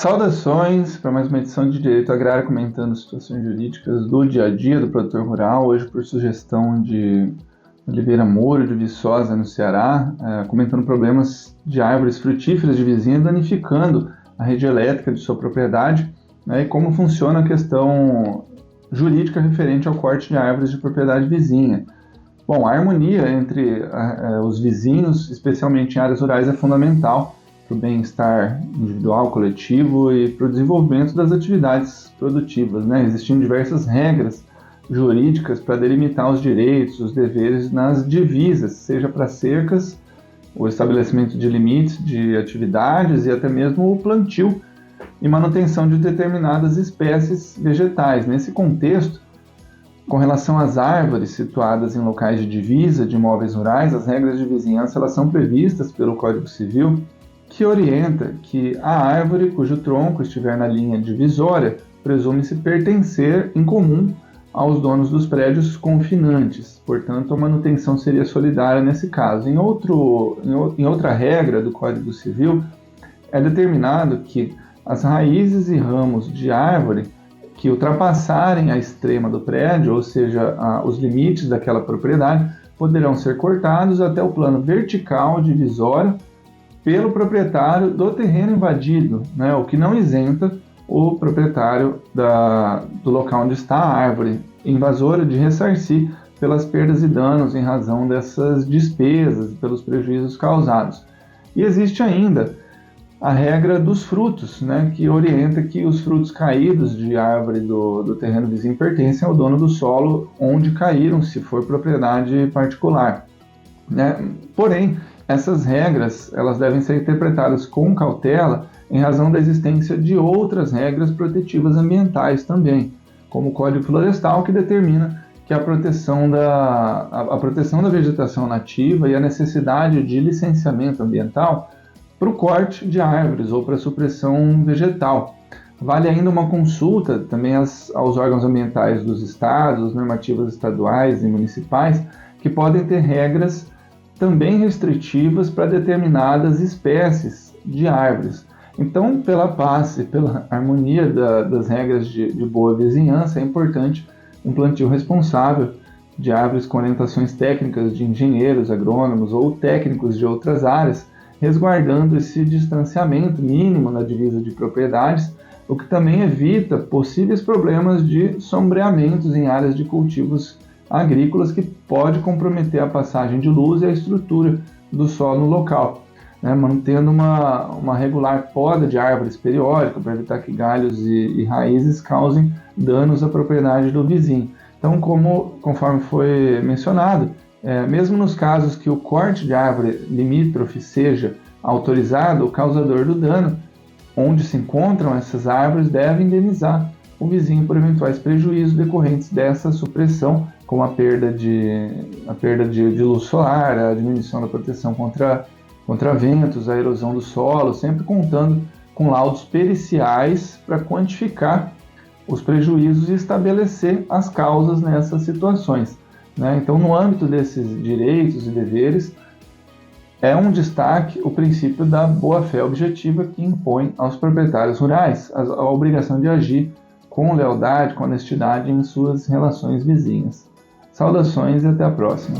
Saudações para mais uma edição de Direito Agrário comentando situações jurídicas do dia a dia do produtor rural, hoje por sugestão de Oliveira Moura, de Viçosa, no Ceará, comentando problemas de árvores frutíferas de vizinha danificando a rede elétrica de sua propriedade, né, e como funciona a questão jurídica referente ao corte de árvores de propriedade vizinha. Bom, a harmonia entre os vizinhos, especialmente em áreas rurais, é fundamental para o bem-estar individual, coletivo e para o desenvolvimento das atividades produtivas, né? Existem diversas regras jurídicas para delimitar os direitos, os deveres nas divisas, seja para cercas, o estabelecimento de limites de atividades e até mesmo o plantio e manutenção de determinadas espécies vegetais. Nesse contexto, com relação às árvores situadas em locais de divisa de imóveis rurais, as regras de vizinhança elas são previstas pelo Código Civil, que orienta que a árvore cujo tronco estiver na linha divisória presume-se pertencer em comum aos donos dos prédios confinantes. Portanto, a manutenção seria solidária nesse caso. Em outra regra do Código Civil, é determinado que as raízes e ramos de árvore que ultrapassarem a extrema do prédio, ou seja, os limites daquela propriedade, poderão ser cortados até o plano vertical divisório pelo proprietário do terreno invadido, né, o que não isenta o proprietário do local onde está a árvore invasora de ressarcir pelas perdas e danos em razão dessas despesas e pelos prejuízos causados. E existe ainda a regra dos frutos, né, que orienta que os frutos caídos de árvore do terreno vizinho pertencem ao dono do solo onde caíram, se for propriedade particular, né? Porém, essas regras elas devem ser interpretadas com cautela em razão da existência de outras regras protetivas ambientais também, como o Código Florestal, que determina que a proteção da vegetação nativa e a necessidade de licenciamento ambiental para o corte de árvores ou para a supressão vegetal. Vale ainda uma consulta também aos órgãos ambientais dos estados, normativas estaduais e municipais, que podem ter regras também restritivas para determinadas espécies de árvores. Então, pela paz e pela harmonia das regras de boa vizinhança, é importante um plantio responsável de árvores com orientações técnicas de engenheiros, agrônomos ou técnicos de outras áreas, resguardando esse distanciamento mínimo na divisa de propriedades, o que também evita possíveis problemas de sombreamentos em áreas de cultivos agrícolas que pode comprometer a passagem de luz e a estrutura do solo no local, né, mantendo uma regular poda de árvores periódica para evitar que galhos e raízes causem danos à propriedade do vizinho. Então, conforme foi mencionado, mesmo nos casos que o corte de árvore limítrofe seja autorizado, o causador do dano, onde se encontram essas árvores, deve indenizar o vizinho por eventuais prejuízos decorrentes dessa supressão, como a perda de luz solar, a diminuição da proteção contra ventos, a erosão do solo, sempre contando com laudos periciais para quantificar os prejuízos e estabelecer as causas nessas situações, né? Então, no âmbito desses direitos e deveres, é um destaque o princípio da boa-fé objetiva que impõe aos proprietários rurais a obrigação de agir com lealdade, com honestidade em suas relações vizinhas. Saudações e até a próxima!